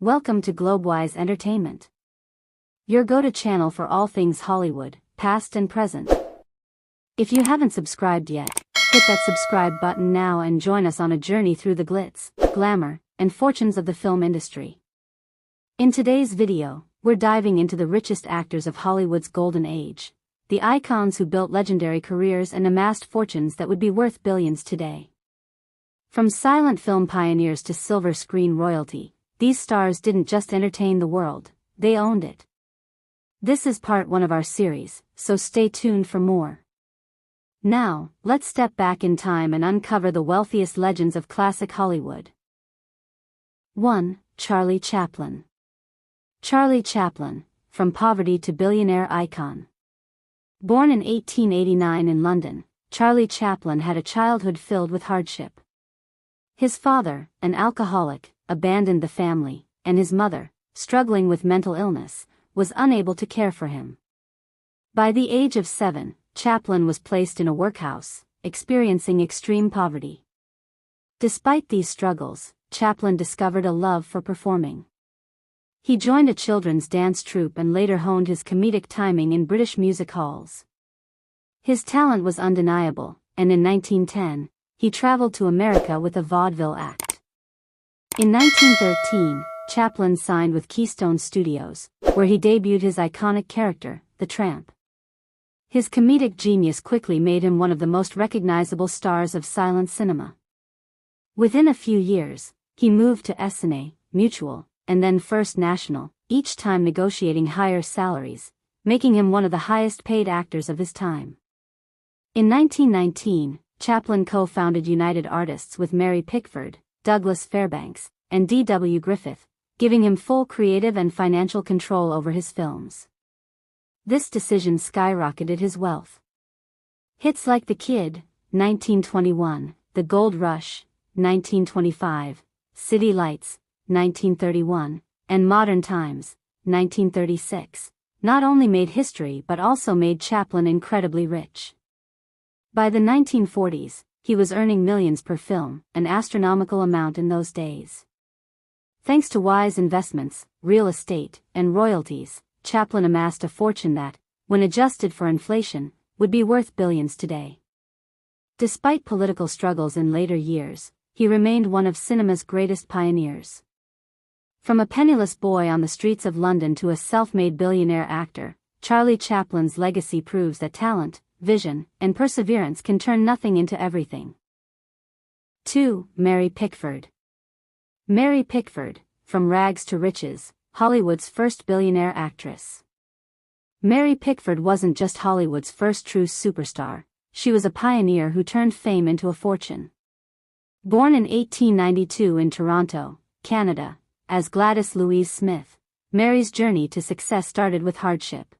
Welcome to Globewise Entertainment, your go-to channel for all things Hollywood, past and present. If you haven't subscribed yet, hit that subscribe button now and join us on a journey through the glitz, glamour, and fortunes of the film industry. In today's video, we're diving into the richest actors of Hollywood's golden age, the icons who built legendary careers and amassed fortunes that would be worth billions today. From silent film pioneers to silver screen royalty, these stars didn't just entertain the world, they owned it. This is part 1 of our series, so stay tuned for more. Now, let's step back in time and uncover the wealthiest legends of classic Hollywood. 1. Charlie Chaplin. Charlie Chaplin, from poverty to billionaire icon. Born in 1889 in London, Charlie Chaplin had a childhood filled with hardship. His father, an alcoholic, abandoned the family, and his mother, struggling with mental illness, was unable to care for him. By the age of 7, Chaplin was placed in a workhouse, experiencing extreme poverty. Despite these struggles, Chaplin discovered a love for performing. He joined a children's dance troupe and later honed his comedic timing in British music halls. His talent was undeniable, and in 1910, he traveled to America with a vaudeville act. In 1913, Chaplin signed with Keystone Studios, where he debuted his iconic character, the Tramp. His comedic genius quickly made him one of the most recognizable stars of silent cinema. Within a few years, he moved to Essanay, Mutual, and then First National, each time negotiating higher salaries, making him one of the highest-paid actors of his time. In 1919, Chaplin co-founded United Artists with Mary Pickford, Douglas Fairbanks, and D.W. Griffith, giving him full creative and financial control over his films. This decision skyrocketed his wealth. Hits like The Kid, 1921, The Gold Rush, 1925, City Lights, 1931, and Modern Times, 1936, not only made history but also made Chaplin incredibly rich. By the 1940s, he was earning millions per film, an astronomical amount in those days. Thanks to wise investments, real estate, and royalties, Chaplin amassed a fortune that, when adjusted for inflation, would be worth billions today. Despite political struggles in later years, he remained one of cinema's greatest pioneers. From a penniless boy on the streets of London to a self-made billionaire actor, Charlie Chaplin's legacy proves that talent, vision, and perseverance can turn nothing into everything. 2. Mary Pickford. Mary Pickford, from rags to riches, Hollywood's first billionaire actress. Mary Pickford wasn't just Hollywood's first true superstar, she was a pioneer who turned fame into a fortune. Born in 1892 in Toronto, Canada, as Gladys Louise Smith, Mary's journey to success started with hardship.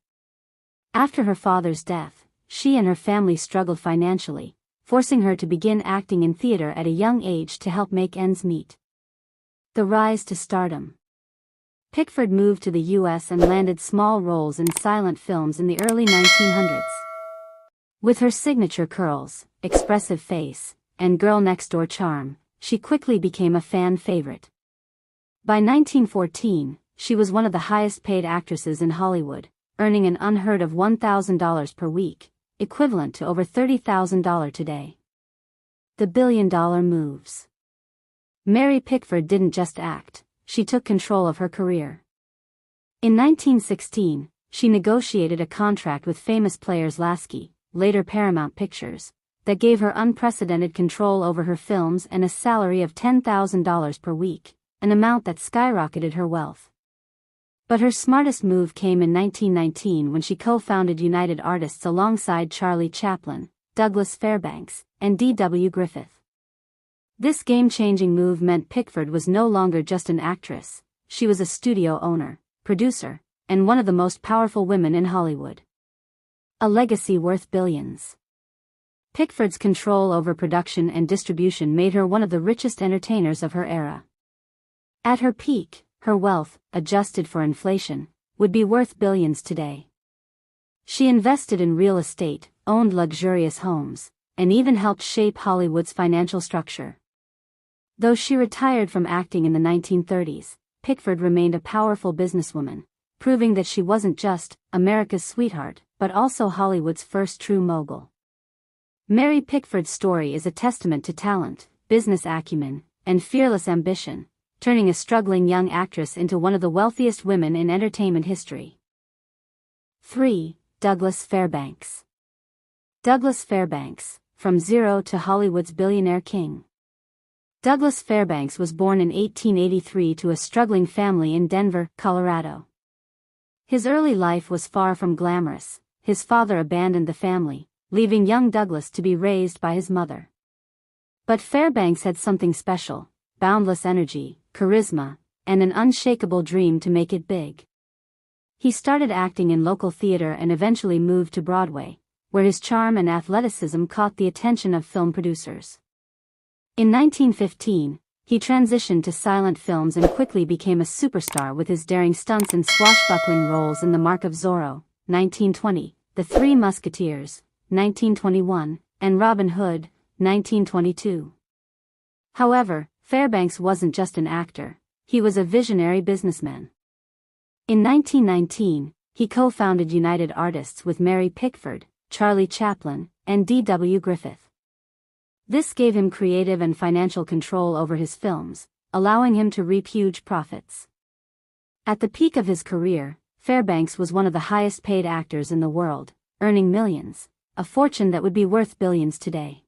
After her father's death, she and her family struggled financially, forcing her to begin acting in theater at a young age to help make ends meet. The rise to stardom. Pickford moved to the U.S. and landed small roles in silent films in the early 1900s. With her signature curls, expressive face, and girl-next-door charm, she quickly became a fan favorite. By 1914, she was one of the highest-paid actresses in Hollywood, earning an unheard of $1,000 per week, equivalent to over $30,000 today. The billion-dollar moves. Mary Pickford didn't just act, she took control of her career. In 1916, she negotiated a contract with famous players Lasky, later Paramount Pictures, that gave her unprecedented control over her films and a salary of $10,000 per week, an amount that skyrocketed her wealth. But her smartest move came in 1919 when she co-founded United Artists alongside Charlie Chaplin, Douglas Fairbanks, and D.W. Griffith. This game-changing move meant Pickford was no longer just an actress, she was a studio owner, producer, and one of the most powerful women in Hollywood. A legacy worth billions. Pickford's control over production and distribution made her one of the richest entertainers of her era. At her peak, her wealth, adjusted for inflation, would be worth billions today. She invested in real estate, owned luxurious homes, and even helped shape Hollywood's financial structure. Though she retired from acting in the 1930s, Pickford remained a powerful businesswoman, proving that she wasn't just America's sweetheart, but also Hollywood's first true mogul. Mary Pickford's story is a testament to talent, business acumen, and fearless ambition, turning a struggling young actress into one of the wealthiest women in entertainment history. 3. Douglas Fairbanks. Douglas Fairbanks, from zero to Hollywood's billionaire king. Douglas Fairbanks was born in 1883 to a struggling family in Denver, Colorado. His early life was far from glamorous. His father abandoned the family, leaving young Douglas to be raised by his mother. But Fairbanks had something special: boundless energy, charisma, and an unshakable dream to make it big. He started acting in local theater and eventually moved to Broadway, where his charm and athleticism caught the attention of film producers. In 1915, he transitioned to silent films and quickly became a superstar with his daring stunts and swashbuckling roles in The Mark of Zorro, 1920, The Three Musketeers, 1921, and Robin Hood, 1922. However, Fairbanks wasn't just an actor, he was a visionary businessman. In 1919, he co-founded United Artists with Mary Pickford, Charlie Chaplin, and D.W. Griffith. This gave him creative and financial control over his films, allowing him to reap huge profits. At the peak of his career, Fairbanks was one of the highest-paid actors in the world, earning millions, a fortune that would be worth billions today.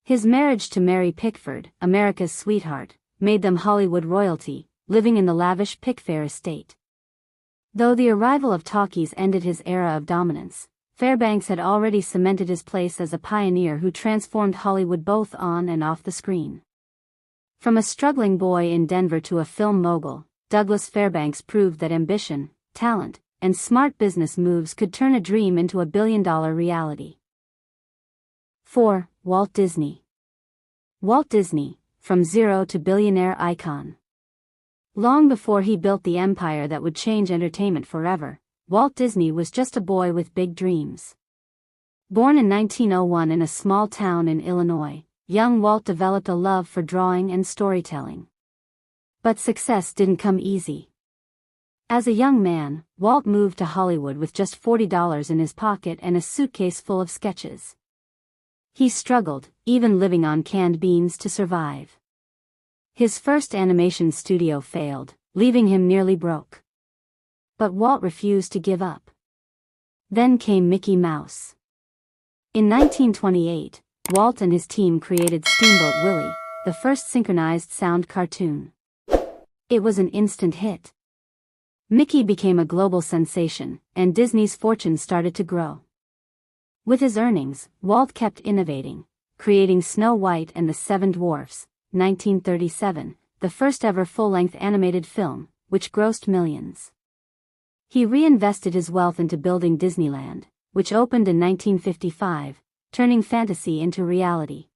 His marriage to Mary Pickford, America's sweetheart, made them Hollywood royalty, living in the lavish Pickford estate. Though the arrival of talkies ended his era of dominance, Fairbanks had already cemented his place as a pioneer who transformed Hollywood both on and off the screen. From a struggling boy in Denver to a film mogul, Douglas Fairbanks proved that ambition, talent, and smart business moves could turn a dream into a billion-dollar reality. 4. Walt Disney. Walt Disney, from zero to billionaire icon. Long before he built the empire that would change entertainment forever, Walt Disney was just a boy with big dreams. Born in 1901 in a small town in Illinois, young Walt developed a love for drawing and storytelling. But success didn't come easy. As a young man, Walt moved to Hollywood with just $40 in his pocket and a suitcase full of sketches. He struggled, even living on canned beans to survive. His first animation studio failed, leaving him nearly broke. But Walt refused to give up. Then came Mickey Mouse. In 1928, Walt and his team created Steamboat Willie, the first synchronized sound cartoon. It was an instant hit. Mickey became a global sensation, and Disney's fortune started to grow. With his earnings, Walt kept innovating, creating Snow White and the Seven Dwarfs, 1937, the first ever full-length animated film, which grossed millions. He reinvested his wealth into building Disneyland, which opened in 1955, turning fantasy into reality.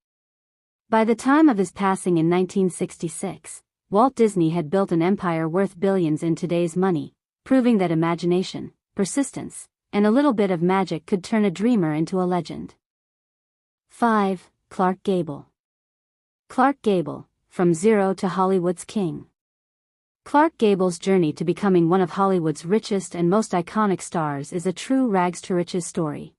By the time of his passing in 1966, Walt Disney had built an empire worth billions in today's money, proving that imagination, persistence, and a little bit of magic could turn a dreamer into a legend. 5. Clark Gable. Clark Gable, from zero to Hollywood's king. Clark Gable's journey to becoming one of Hollywood's richest and most iconic stars is a true rags-to-riches story.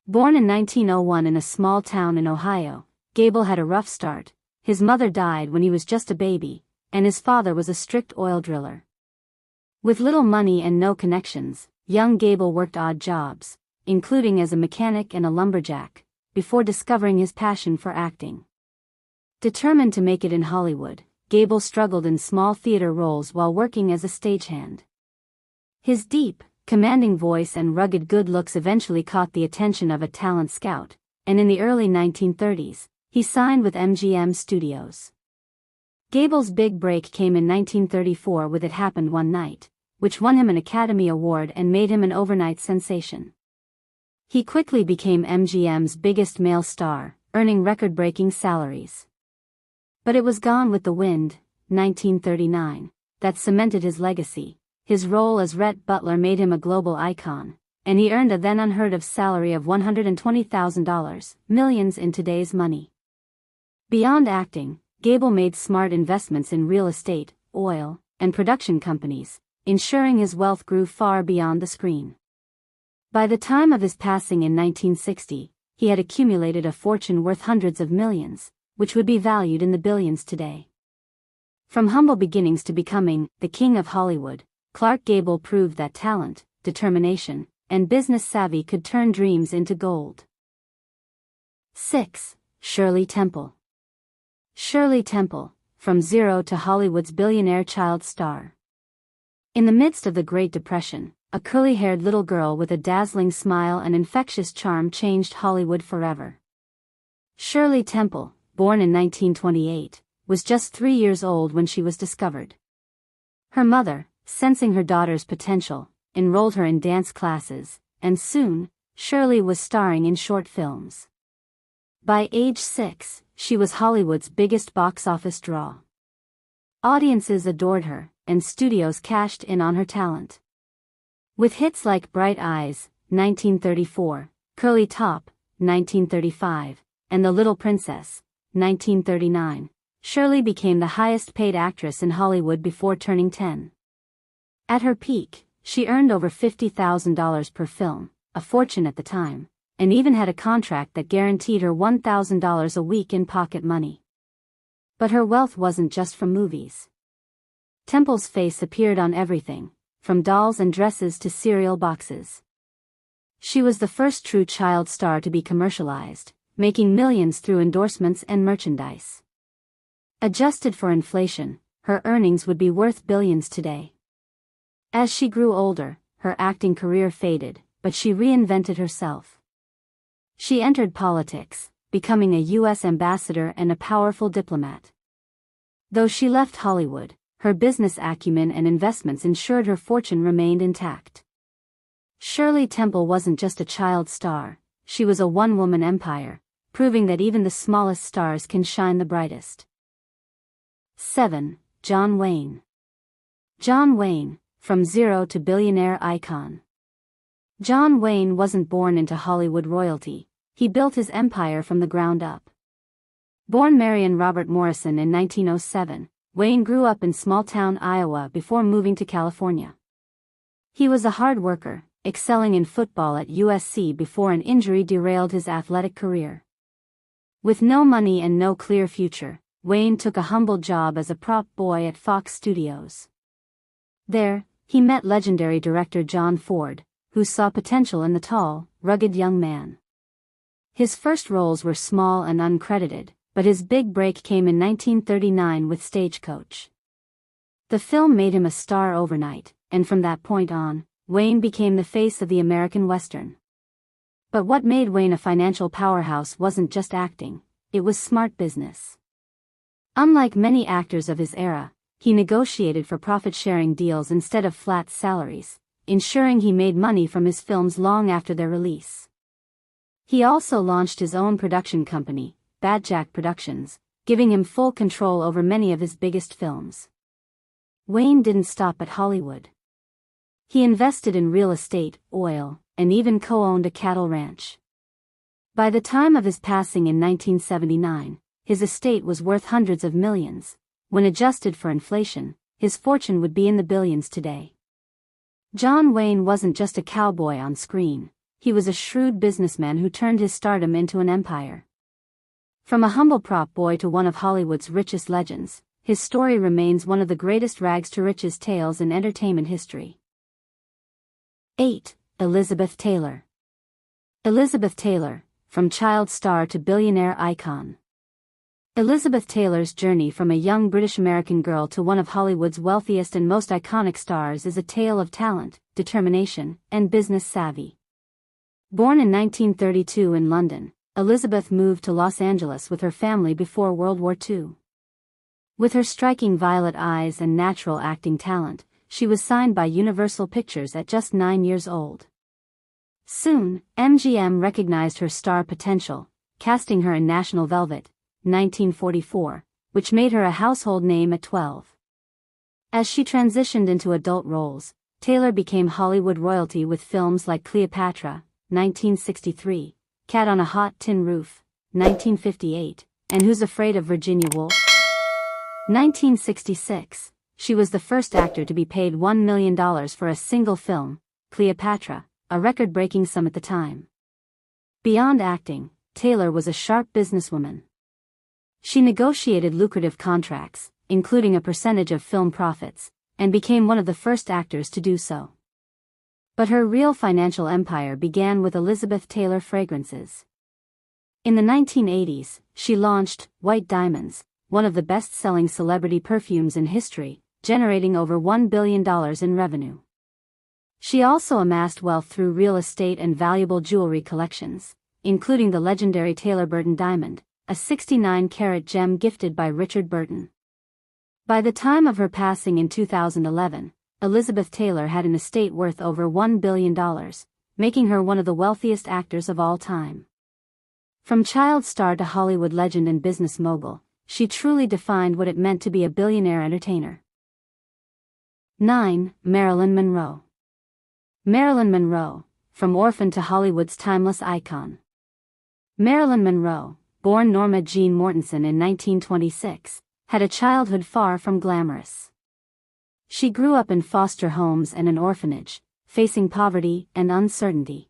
Born in 1901 in a small town in Ohio, Gable had a rough start. His mother died when he was just a baby, and his father was a strict oil driller. With little money and no connections, young Gable worked odd jobs, including as a mechanic and a lumberjack, before discovering his passion for acting. Determined to make it in Hollywood, Gable struggled in small theater roles while working as a stagehand. His deep, commanding voice and rugged good looks eventually caught the attention of a talent scout, and in the early 1930s, he signed with MGM Studios. Gable's big break came in 1934 with It Happened One Night, which won him an Academy Award and made him an overnight sensation. He quickly became MGM's biggest male star, earning record-breaking salaries. But it was Gone with the Wind, 1939, that cemented his legacy. His role as Rhett Butler made him a global icon, and he earned a then unheard-of salary of $120,000, millions in today's money. Beyond acting, Gable made smart investments in real estate, oil, and production companies, ensuring his wealth grew far beyond the screen. By the time of his passing in 1960, he had accumulated a fortune worth hundreds of millions, which would be valued in the billions today. From humble beginnings to becoming the king of Hollywood, Clark Gable proved that talent, determination, and business savvy could turn dreams into gold. 6. Shirley Temple. Shirley Temple, from zero to Hollywood's billionaire child star. In the midst of the Great Depression, a curly-haired little girl with a dazzling smile and infectious charm changed Hollywood forever. Shirley Temple, born in 1928, was just 3 years old when she was discovered. Her mother, sensing her daughter's potential, enrolled her in dance classes, and soon, Shirley was starring in short films. By age 6, she was Hollywood's biggest box office draw. Audiences adored her, and studios cashed in on her talent. With hits like Bright Eyes, 1934, Curly Top, 1935, and The Little Princess, 1939, Shirley became the highest-paid actress in Hollywood before turning 10. At her peak, she earned over $50,000 per film, a fortune at the time, and even had a contract that guaranteed her $1,000 a week in pocket money. But her wealth wasn't just from movies. Temple's face appeared on everything, from dolls and dresses to cereal boxes. She was the first true child star to be commercialized, making millions through endorsements and merchandise. Adjusted for inflation, her earnings would be worth billions today. As she grew older, her acting career faded, but she reinvented herself. She entered politics, becoming a U.S. ambassador and a powerful diplomat. Though she left Hollywood, her business acumen and investments ensured her fortune remained intact. Shirley Temple wasn't just a child star, she was a one-woman empire, proving that even the smallest stars can shine the brightest. 7. John Wayne. John Wayne, from zero to billionaire icon. John Wayne wasn't born into Hollywood royalty, he built his empire from the ground up. Born Marion Robert Morrison in 1907, Wayne grew up in small-town Iowa before moving to California. He was a hard worker, excelling in football at USC before an injury derailed his athletic career. With no money and no clear future, Wayne took a humble job as a prop boy at Fox Studios. There, he met legendary director John Ford, who saw potential in the tall, rugged young man. His first roles were small and uncredited, but his big break came in 1939 with Stagecoach. The film made him a star overnight, and from that point on, Wayne became the face of the American Western. But what made Wayne a financial powerhouse wasn't just acting, it was smart business. Unlike many actors of his era, he negotiated for profit-sharing deals instead of flat salaries, ensuring he made money from his films long after their release. He also launched his own production company, Bad Jack Productions, giving him full control over many of his biggest films. Wayne didn't stop at Hollywood. He invested in real estate, oil, and even co-owned a cattle ranch. By the time of his passing in 1979, his estate was worth hundreds of millions. When adjusted for inflation, his fortune would be in the billions today. John Wayne wasn't just a cowboy on screen, he was a shrewd businessman who turned his stardom into an empire. From a humble prop boy to one of Hollywood's richest legends, his story remains one of the greatest rags-to-riches tales in entertainment history. 8. Elizabeth Taylor. Elizabeth Taylor, from child star to billionaire icon. Elizabeth Taylor's journey from a young British-American girl to one of Hollywood's wealthiest and most iconic stars is a tale of talent, determination, and business savvy. Born in 1932 in London, Elizabeth moved to Los Angeles with her family before World War II. With her striking violet eyes and natural acting talent, she was signed by Universal Pictures at just 9 years old. Soon, MGM recognized her star potential, casting her in National Velvet, 1944, which made her a household name at 12. As she transitioned into adult roles, Taylor became Hollywood royalty with films like Cleopatra, 1963, Cat on a Hot Tin Roof, 1958, and Who's Afraid of Virginia Woolf? 1966. she was the first actor to be paid $1 million for a single film, Cleopatra, a record-breaking sum at the time. Beyond acting, Taylor was a sharp businesswoman. She negotiated lucrative contracts, including a percentage of film profits, and became one of the first actors to do so. But her real financial empire began with Elizabeth Taylor Fragrances. In the 1980s, she launched White Diamonds, one of the best-selling celebrity perfumes in history, generating over $1 billion in revenue. She also amassed wealth through real estate and valuable jewelry collections, including the legendary Taylor Burton diamond, a 69-carat gem gifted by Richard Burton. By the time of her passing in 2011, Elizabeth Taylor had an estate worth over $1 billion, making her one of the wealthiest actors of all time. From child star to Hollywood legend and business mogul, she truly defined what it meant to be a billionaire entertainer. 9. Marilyn Monroe. Marilyn Monroe, from orphan to Hollywood's timeless icon. Marilyn Monroe, born Norma Jean Mortensen in 1926, had a childhood far from glamorous. She grew up in foster homes and an orphanage, facing poverty and uncertainty.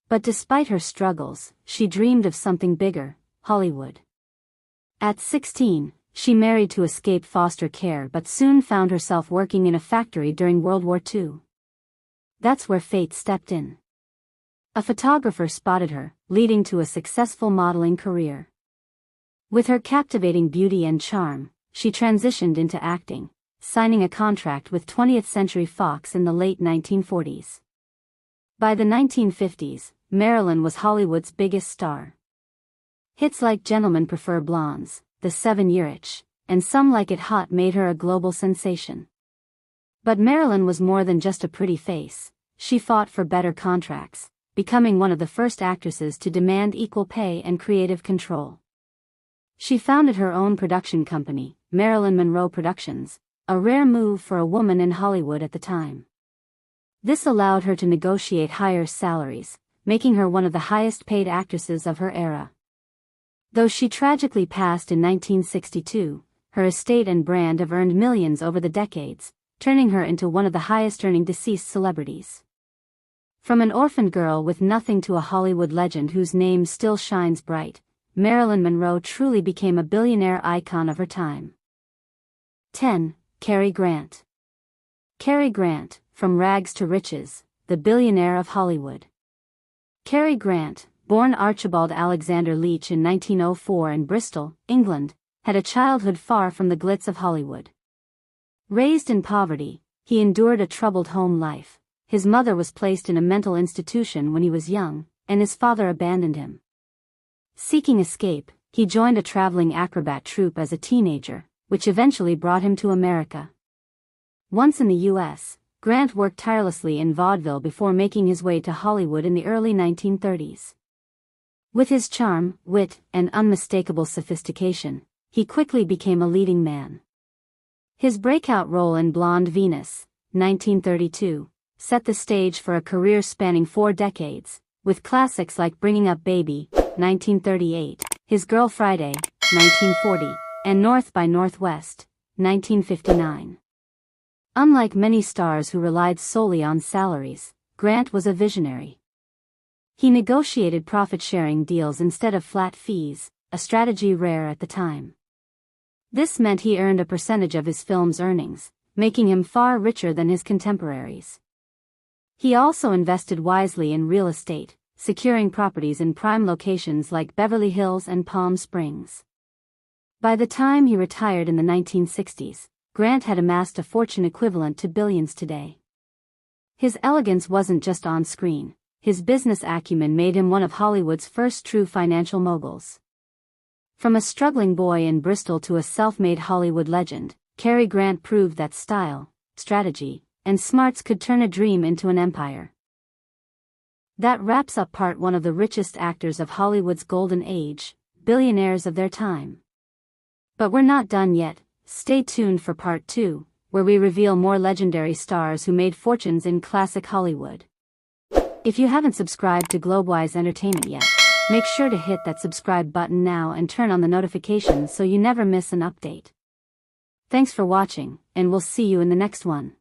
But despite her struggles, she dreamed of something bigger, Hollywood. At 16, she married to escape foster care but soon found herself working in a factory during World War II. That's where fate stepped in. A photographer spotted her, leading to a successful modeling career. With her captivating beauty and charm, she transitioned into acting, signing a contract with 20th Century Fox in the late 1940s. By the 1950s, Marilyn was Hollywood's biggest star. Hits like Gentlemen Prefer Blondes, The 7-Year Itch, and Some Like It Hot made her a global sensation. But Marilyn was more than just a pretty face. She fought for better contracts, becoming one of the first actresses to demand equal pay and creative control. She founded her own production company, Marilyn Monroe Productions, a rare move for a woman in Hollywood at the time. This allowed her to negotiate higher salaries, making her one of the highest-paid actresses of her era. Though she tragically passed in 1962, her estate and brand have earned millions over the decades, turning her into one of the highest-earning deceased celebrities. From an orphaned girl with nothing to a Hollywood legend whose name still shines bright, Marilyn Monroe truly became a billionaire icon of her time. 10. Cary Grant. Cary Grant, from rags to riches, the billionaire of Hollywood. Cary Grant, born Archibald Alexander Leach in 1904 in Bristol, England, had a childhood far from the glitz of Hollywood. Raised in poverty, he endured a troubled home life. His mother was placed in a mental institution when he was young, and his father abandoned him. Seeking escape, he joined a traveling acrobat troupe as a teenager, which eventually brought him to America. Once in the U.S., Grant worked tirelessly in vaudeville before making his way to Hollywood in the early 1930s. With his charm, wit, and unmistakable sophistication, he quickly became a leading man. His breakout role in Blonde Venus, 1932, set the stage for a career spanning 4 decades, with classics like Bringing Up Baby, 1938, His Girl Friday, 1940, and North by Northwest, 1959. Unlike many stars who relied solely on salaries, Grant was a visionary. He negotiated profit-sharing deals instead of flat fees, a strategy rare at the time. This meant he earned a percentage of his film's earnings, making him far richer than his contemporaries. He also invested wisely in real estate, securing properties in prime locations like Beverly Hills and Palm Springs. By the time he retired in the 1960s, Grant had amassed a fortune equivalent to billions today. His elegance wasn't just on screen, his business acumen made him one of Hollywood's first true financial moguls. From a struggling boy in Bristol to a self-made Hollywood legend, Cary Grant proved that style, strategy, and smarts could turn a dream into an empire. That wraps up part 1 of the richest actors of Hollywood's golden age, billionaires of their time. But we're not done yet. Stay tuned for part 2, where we reveal more legendary stars who made fortunes in classic Hollywood. If you haven't subscribed to Globewise Entertainment yet, make sure to hit that subscribe button now and turn on the notifications so you never miss an update. Thanks for watching, and we'll see you in the next one.